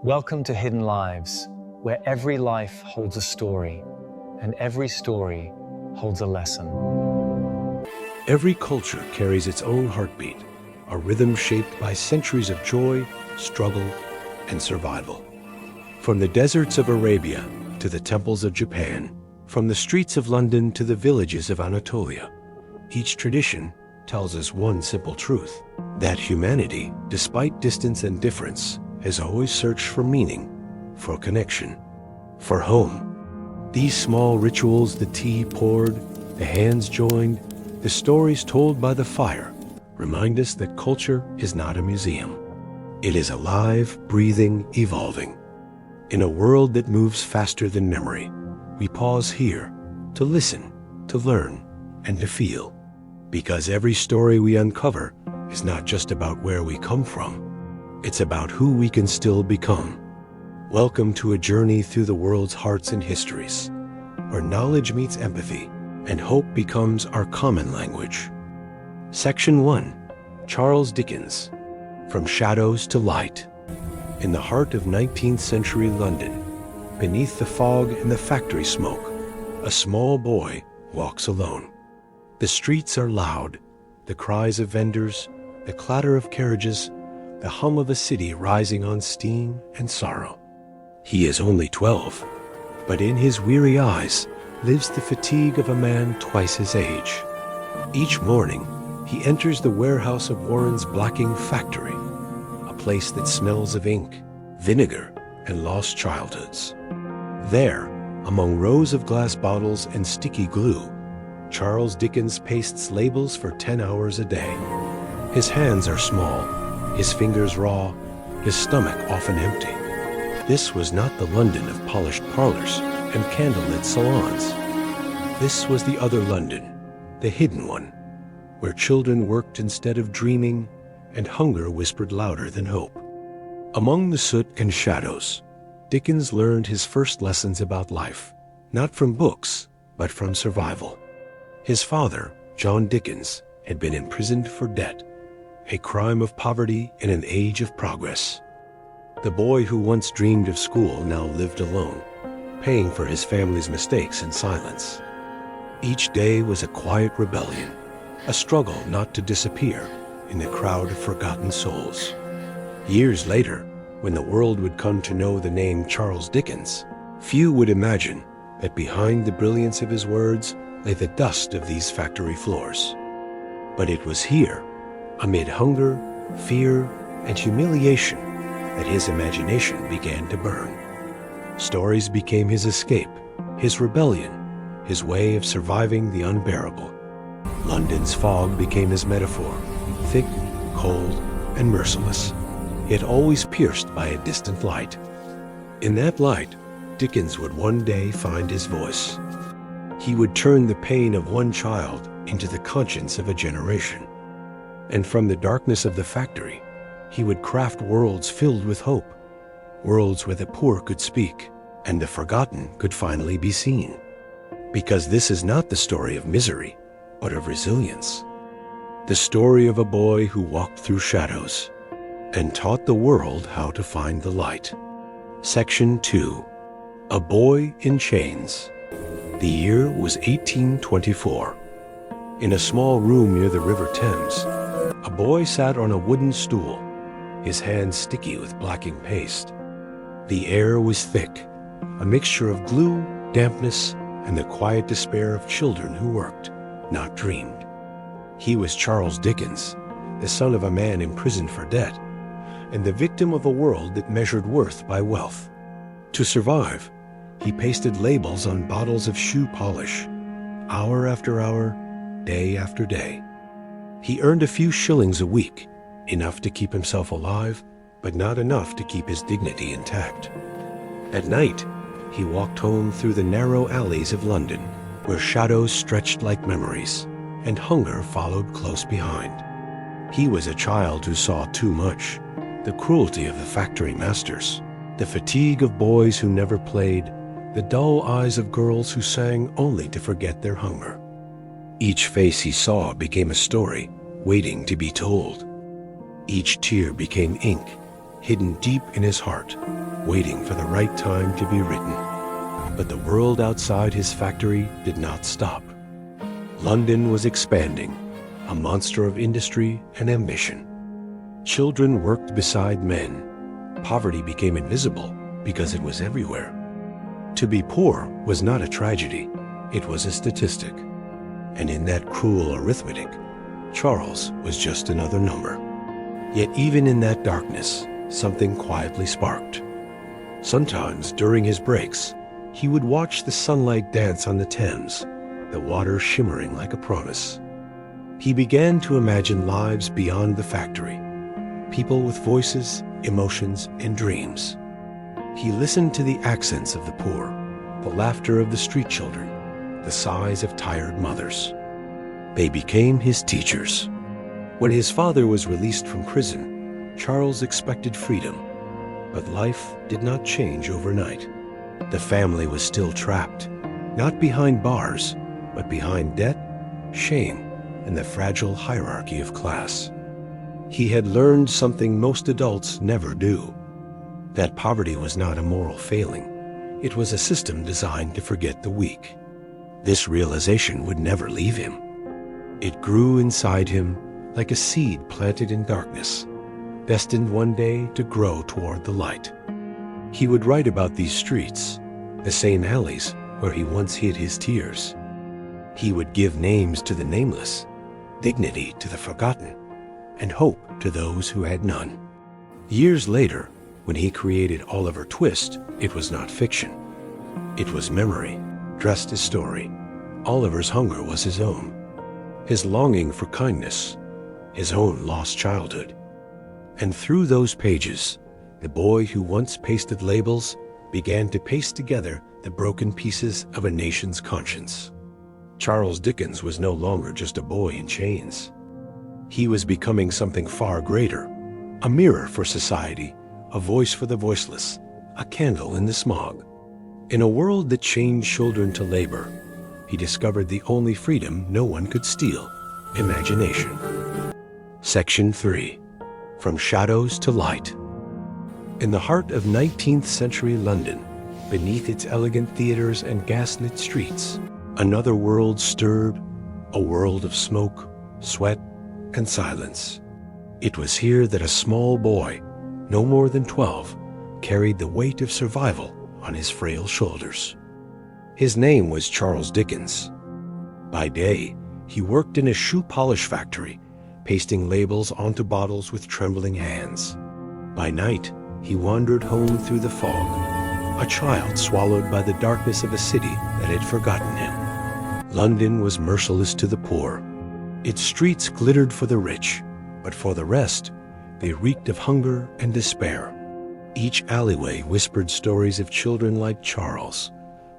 Welcome to Hidden Lives, where every life holds a story, and every story holds a lesson. Every culture carries its own heartbeat, a rhythm shaped by centuries of joy, struggle, and survival. From the deserts of Arabia to the temples of Japan, from the streets of London to the villages of Anatolia, each tradition tells us one simple truth, that humanity, despite distance and difference, has always searched for meaning, for connection, for home. These small rituals, the tea poured, the hands joined, the stories told by the fire, remind us that culture is not a museum. It is alive, breathing, evolving. In a world that moves faster than memory, we pause here to listen, to learn, and to feel. Because every story we uncover is not just about where we come from, it's about who we can still become. Welcome to a journey through the world's hearts and histories, where knowledge meets empathy and hope becomes our common language. Section 1. Charles Dickens, From Shadows to Light. In the heart of 19th century London, beneath the fog and the factory smoke, a small boy walks alone. The streets are loud, the cries of vendors, the clatter of carriages, the hum of a city rising on steam and sorrow. He is only 12, but in his weary eyes lives the fatigue of a man twice his age. Each morning, he enters the warehouse of Warren's blacking factory, a place that smells of ink, vinegar, and lost childhoods. There, among rows of glass bottles and sticky glue, Charles Dickens pastes labels for 10 hours a day. His hands are small, his fingers raw, his stomach often empty. This was not the London of polished parlors and candlelit salons. This was the other London, the hidden one, where children worked instead of dreaming and hunger whispered louder than hope. Among the soot and shadows, Dickens learned his first lessons about life, not from books, but from survival. His father, John Dickens, had been imprisoned for debt, a crime of poverty in an age of progress. The boy who once dreamed of school now lived alone, paying for his family's mistakes in silence. Each day was a quiet rebellion, a struggle not to disappear in the crowd of forgotten souls. Years later, when the world would come to know the name Charles Dickens, few would imagine that behind the brilliance of his words lay the dust of these factory floors. But it was here, amid hunger, fear, and humiliation, that his imagination began to burn. Stories became his escape, his rebellion, his way of surviving the unbearable. London's fog became his metaphor, thick, cold, and merciless, yet always pierced by a distant light. In that light, Dickens would one day find his voice. He would turn the pain of one child into the conscience of a generation. And from the darkness of the factory, he would craft worlds filled with hope, worlds where the poor could speak and the forgotten could finally be seen. Because this is not the story of misery, but of resilience. The story of a boy who walked through shadows and taught the world how to find the light. Section 2. A Boy in Chains. The year was 1824. In a small room near the River Thames, a boy sat on a wooden stool, his hands sticky with blacking paste. The air was thick, a mixture of glue, dampness, and the quiet despair of children who worked, not dreamed. He was Charles Dickens, the son of a man imprisoned for debt, and the victim of a world that measured worth by wealth. To survive, he pasted labels on bottles of shoe polish, hour after hour, day after day. He earned a few shillings a week, enough to keep himself alive, but not enough to keep his dignity intact. At night, he walked home through the narrow alleys of London, where shadows stretched like memories, and hunger followed close behind. He was a child who saw too much, the cruelty of the factory masters, the fatigue of boys who never played, the dull eyes of girls who sang only to forget their hunger. Each face he saw became a story, waiting to be told. Each tear became ink, hidden deep in his heart, waiting for the right time to be written. But the world outside his factory did not stop. London was expanding, a monster of industry and ambition. Children worked beside men. Poverty became invisible because it was everywhere. To be poor was not a tragedy, it was a statistic. And in that cruel arithmetic, Charles was just another number. Yet even in that darkness, something quietly sparked. Sometimes during his breaks, he would watch the sunlight dance on the Thames, the water shimmering like a promise. He began to imagine lives beyond the factory, people with voices, emotions, and dreams. He listened to the accents of the poor, the laughter of the street children, the sighs of tired mothers. They became his teachers. When his father was released from prison, Charles expected freedom, but life did not change overnight. The family was still trapped, not behind bars, but behind debt, shame, and the fragile hierarchy of class. He had learned something most adults never do, that poverty was not a moral failing. It was a system designed to forget the weak. This realization would never leave him. It grew inside him like a seed planted in darkness, destined one day to grow toward the light. He would write about these streets, the same alleys where he once hid his tears. He would give names to the nameless, dignity to the forgotten, and hope to those who had none. Years later, when he created Oliver Twist, it was not fiction. It was memory, dressed as story. Oliver's hunger was his own, his longing for kindness, his own lost childhood. And through those pages, the boy who once pasted labels began to paste together the broken pieces of a nation's conscience. Charles Dickens was no longer just a boy in chains. He was becoming something far greater, a mirror for society, a voice for the voiceless, a candle in the smog. In a world that chained children to labor, he discovered the only freedom no one could steal: imagination. Section 3. From Shadows to Light. In the heart of 19th century London, beneath its elegant theaters and gaslit streets, another world stirred, a world of smoke, sweat, and silence. It was here that a small boy, no more than 12, carried the weight of survival on his frail shoulders. His name was Charles Dickens. By day, he worked in a shoe polish factory, pasting labels onto bottles with trembling hands. By night, he wandered home through the fog, a child swallowed by the darkness of a city that had forgotten him. London was merciless to the poor. Its streets glittered for the rich, but for the rest, they reeked of hunger and despair. Each alleyway whispered stories of children like Charles,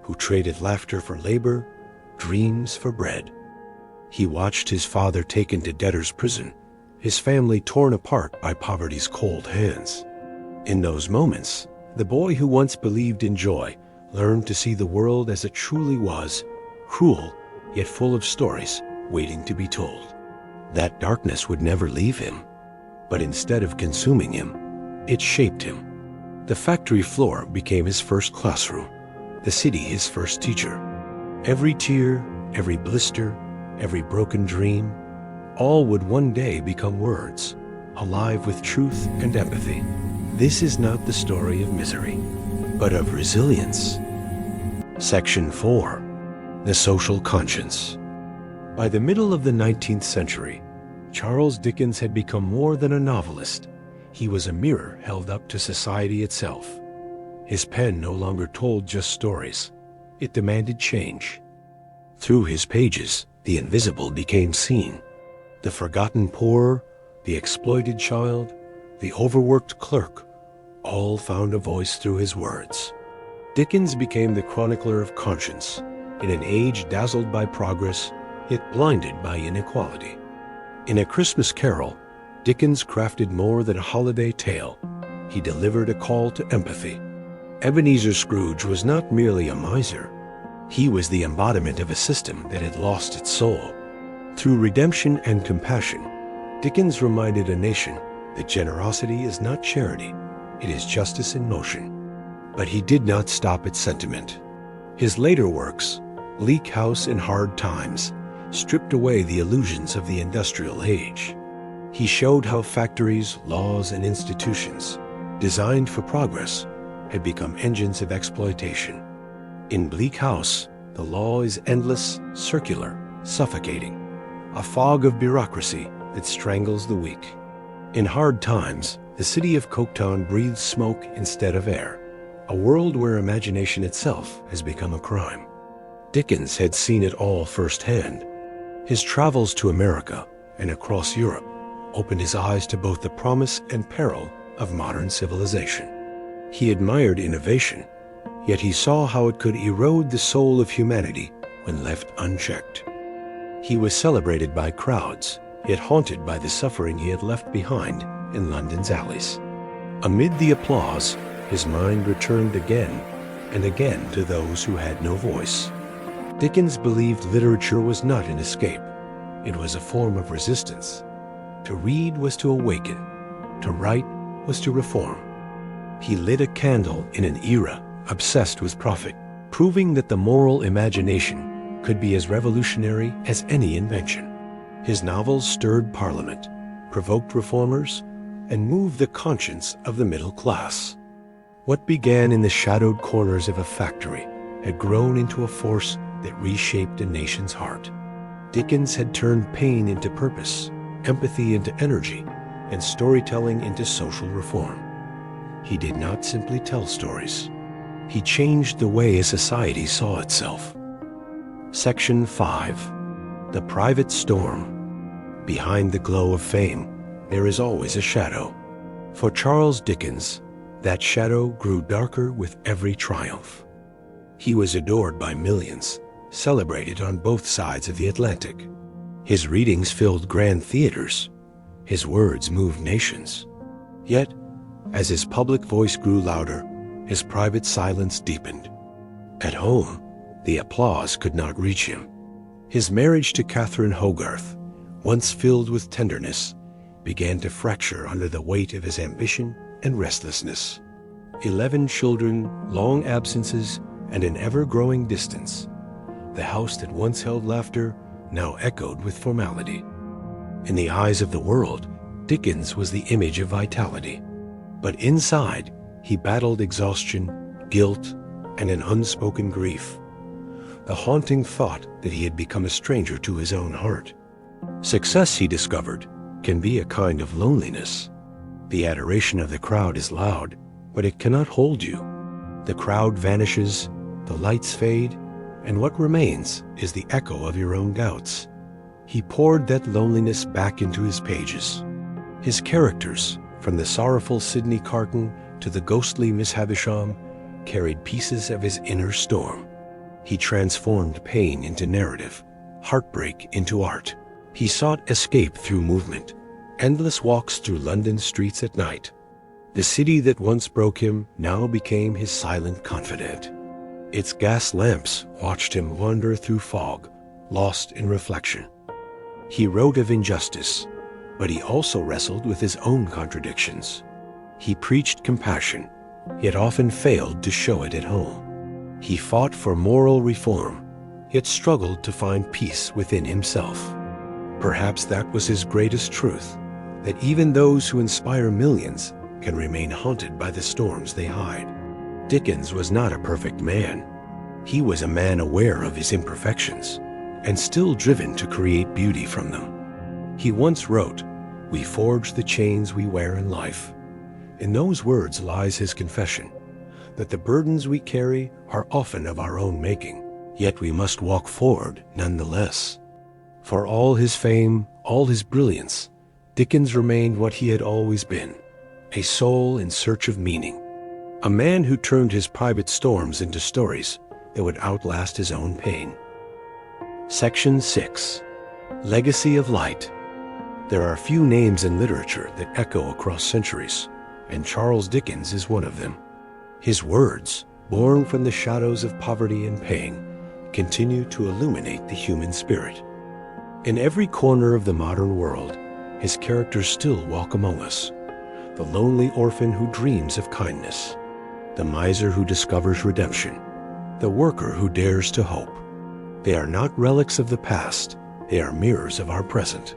who traded laughter for labor, dreams for bread. He watched his father taken to debtor's prison, his family torn apart by poverty's cold hands. In those moments, the boy who once believed in joy learned to see the world as it truly was, cruel, yet full of stories waiting to be told. That darkness would never leave him, but instead of consuming him, it shaped him. The factory floor became his first classroom, the city his first teacher. Every tear, every blister, every broken dream, all would one day become words, alive with truth and empathy. This is not the story of misery, but of resilience. Section 4. The Social Conscience. By the middle of the 19th century, Charles Dickens had become more than a novelist. He was a mirror held up to society itself. His pen no longer told just stories. It demanded change. Through his pages, the invisible became seen. The forgotten poor, the exploited child, the overworked clerk, all found a voice through his words. Dickens became the chronicler of conscience, in an age dazzled by progress, yet blinded by inequality. In A Christmas Carol, Dickens crafted more than a holiday tale. He delivered a call to empathy. Ebenezer Scrooge was not merely a miser. He was the embodiment of a system that had lost its soul. Through redemption and compassion, Dickens reminded a nation that generosity is not charity, it is justice in motion. But he did not stop at sentiment. His later works, Bleak House in Hard Times, stripped away the illusions of the industrial age. He showed how factories, laws, and institutions, designed for progress, had become engines of exploitation. In Bleak House, the law is endless, circular, suffocating, a fog of bureaucracy that strangles the weak. In Hard Times, the city of Coketown breathes smoke instead of air, a world where imagination itself has become a crime. Dickens had seen it all firsthand. His travels to America and across Europe opened his eyes to both the promise and peril of modern civilization. He admired innovation, yet he saw how it could erode the soul of humanity when left unchecked. He was celebrated by crowds, yet haunted by the suffering he had left behind in London's alleys. Amid the applause, his mind returned again and again to those who had no voice. Dickens believed literature was not an escape. It was a form of resistance. To read was to awaken. To write was to reform. He lit a candle in an era obsessed with profit, proving that the moral imagination could be as revolutionary as any invention. His novels stirred Parliament, provoked reformers, and moved the conscience of the middle class. What began in the shadowed corners of a factory had grown into a force that reshaped a nation's heart. Dickens had turned pain into purpose, empathy into energy, and storytelling into social reform. He did not simply tell stories. He changed the way a society saw itself. Section 5. The Private Storm. Behind the glow of fame, there is always a shadow. For Charles Dickens, that shadow grew darker with every triumph. He was adored by millions, celebrated on both sides of the Atlantic. His readings filled grand theaters. His words moved nations. Yet, as his public voice grew louder, his private silence deepened. At home, the applause could not reach him. His marriage to Catherine Hogarth, once filled with tenderness, began to fracture under the weight of his ambition and restlessness. 11 children, long absences, and an ever-growing distance. The house that once held laughter now echoed with formality. In the eyes of the world, Dickens was the image of vitality. But inside, he battled exhaustion, guilt, and an unspoken grief. The haunting thought that he had become a stranger to his own heart. Success, he discovered, can be a kind of loneliness. The adoration of the crowd is loud, but it cannot hold you. The crowd vanishes, the lights fade, and what remains is the echo of your own doubts. He poured that loneliness back into his pages. His characters, from the sorrowful Sidney Carton to the ghostly Miss Havisham, carried pieces of his inner storm. He transformed pain into narrative, heartbreak into art. He sought escape through movement, endless walks through London streets at night. The city that once broke him now became his silent confidant. Its gas lamps watched him wander through fog, lost in reflection. He wrote of injustice, but he also wrestled with his own contradictions. He preached compassion, yet often failed to show it at home. He fought for moral reform, yet struggled to find peace within himself. Perhaps that was his greatest truth, that even those who inspire millions can remain haunted by the storms they hide. Dickens was not a perfect man. He was a man aware of his imperfections, and still driven to create beauty from them. He once wrote, "We forge the chains we wear in life." In those words lies his confession, that the burdens we carry are often of our own making, yet we must walk forward nonetheless. For all his fame, all his brilliance, Dickens remained what he had always been, a soul in search of meaning, a man who turned his private storms into stories that would outlast his own pain. Section 6. Legacy of Light. There are few names in literature that echo across centuries, and Charles Dickens is one of them. His words, born from the shadows of poverty and pain, continue to illuminate the human spirit. In every corner of the modern world, his characters still walk among us, the lonely orphan who dreams of kindness, the miser who discovers redemption, the worker who dares to hope. They are not relics of the past, they are mirrors of our present.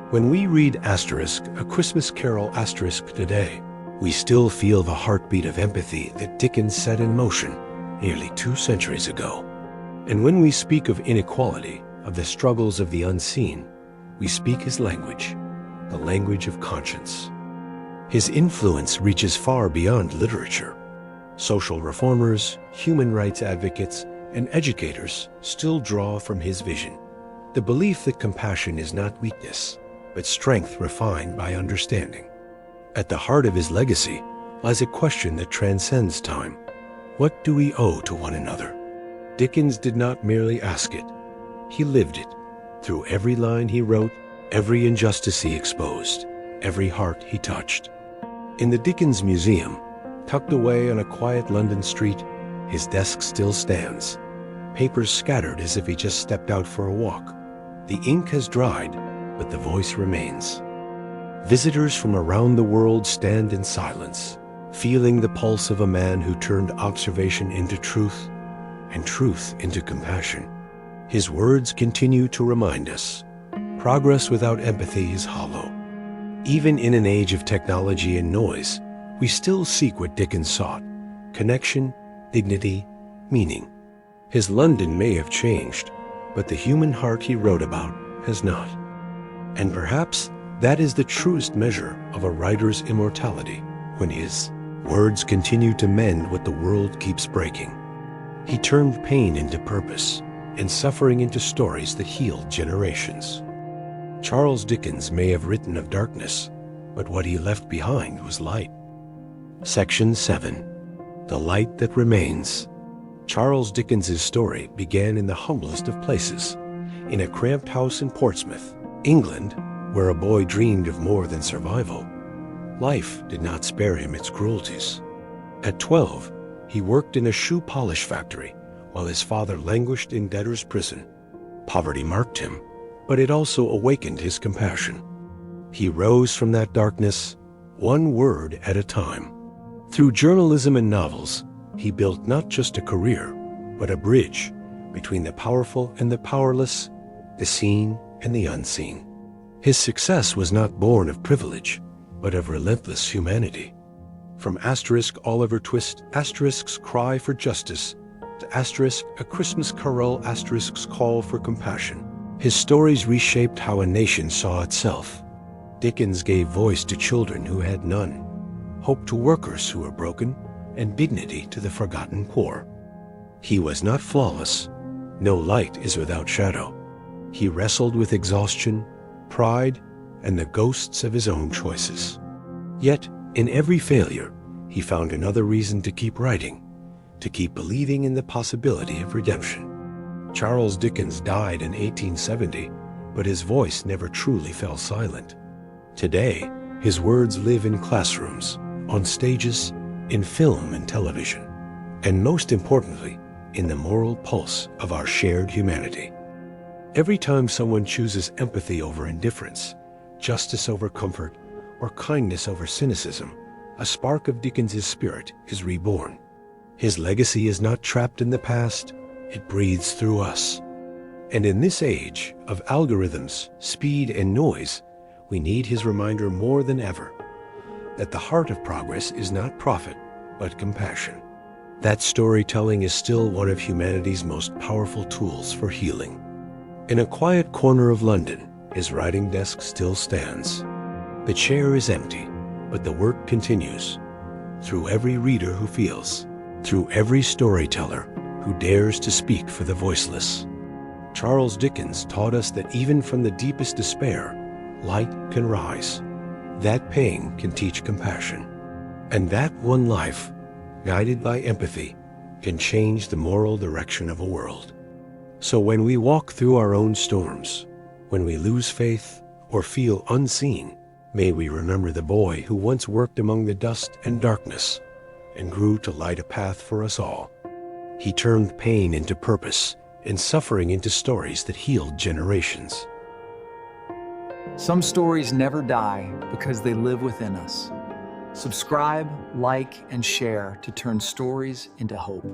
When we read Asterisk, A Christmas Carol Asterisk today, we still feel the heartbeat of empathy that Dickens set in motion nearly 2 centuries ago. And when we speak of inequality, of the struggles of the unseen, we speak his language, the language of conscience. His influence reaches far beyond literature. Social reformers, human rights advocates, and educators still draw from his vision, the belief that compassion is not weakness, but strength refined by understanding. At the heart of his legacy lies a question that transcends time. What do we owe to one another? Dickens did not merely ask it, he lived it. Through every line he wrote, every injustice he exposed, every heart he touched. In the Dickens Museum, tucked away on a quiet London street, his desk still stands, papers scattered as if he just stepped out for a walk. The ink has dried, but the voice remains. Visitors from around the world stand in silence, feeling the pulse of a man who turned observation into truth and truth into compassion. His words continue to remind us, progress without empathy is hollow. Even in an age of technology and noise, we still seek what Dickens sought: connection, dignity, meaning. His London may have changed, but the human heart he wrote about has not. And perhaps that is the truest measure of a writer's immortality, when his words continue to mend what the world keeps breaking. He turned pain into purpose and suffering into stories that healed generations. Charles Dickens may have written of darkness, but what he left behind was light. Section 7. The Light That Remains. Charles Dickens's story began in the humblest of places, in a cramped house in Portsmouth, England, where a boy dreamed of more than survival. Life did not spare him its cruelties. At 12, he worked in a shoe polish factory while his father languished in debtor's prison. Poverty marked him, but it also awakened his compassion. He rose from that darkness, one word at a time. Through journalism and novels, he built not just a career, but a bridge between the powerful and the powerless, the seen and the unseen. His success was not born of privilege, but of relentless humanity. From Asterisk Oliver Twist, Asterisk's cry for justice, to Asterisk A Christmas Carol, Asterisk's call for compassion, his stories reshaped how a nation saw itself. Dickens gave voice to children who had none, hope to workers who were broken, and dignity to the forgotten poor. He was not flawless. No light is without shadow. He wrestled with exhaustion, pride, and the ghosts of his own choices. Yet, in every failure, he found another reason to keep writing, to keep believing in the possibility of redemption. Charles Dickens died in 1870, but his voice never truly fell silent. Today, his words live in classrooms, on stages, in film and television, and most importantly, in the moral pulse of our shared humanity. Every time someone chooses empathy over indifference, justice over comfort, or kindness over cynicism, a spark of Dickens's spirit is reborn. His legacy is not trapped in the past, it breathes through us. And in this age of algorithms, speed, and noise, we need his reminder more than ever that the heart of progress is not profit, but compassion. That storytelling is still one of humanity's most powerful tools for healing. In a quiet corner of London, his writing desk still stands. The chair is empty, but the work continues. Through every reader who feels, through every storyteller who dares to speak for the voiceless. Charles Dickens taught us that even from the deepest despair, light can rise. That pain can teach compassion. And that one life, guided by empathy, can change the moral direction of a world. So when we walk through our own storms, when we lose faith or feel unseen, may we remember the boy who once worked among the dust and darkness and grew to light a path for us all. He turned pain into purpose and suffering into stories that healed generations. Some stories never die because they live within us. Subscribe, like, and share to turn stories into hope.